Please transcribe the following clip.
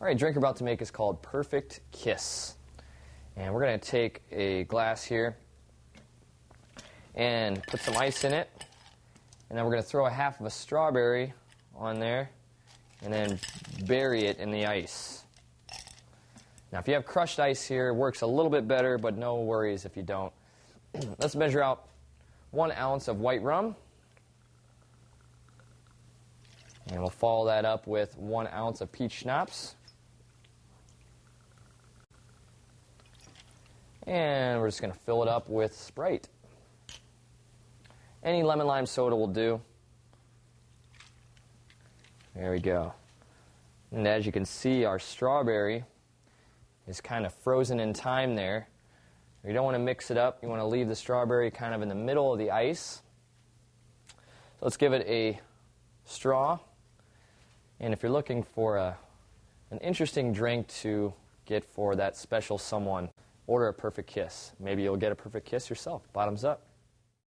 Alright, drink we're about to make is called Perfect Kiss. And we're going to take a glass here and put some ice in it. And then we're going to throw a half of a strawberry on there and then bury it in the ice. Now if you have crushed ice here, it works a little bit better, but no worries if you don't. Let's measure out 1 ounce of white rum. And we'll follow that up with 1 ounce of peach schnapps. And we're just going to fill it up with Sprite. Any lemon lime soda will do. There we go. And as you can see, our strawberry is kind of frozen in time there. You don't want to mix it up. You want to leave the strawberry kind of in the middle of the ice. So let's give it a straw. And if you're looking for an interesting drink to get for that special someone, order a Perfect Kiss. Maybe you'll get a Perfect Kiss yourself. Bottoms up.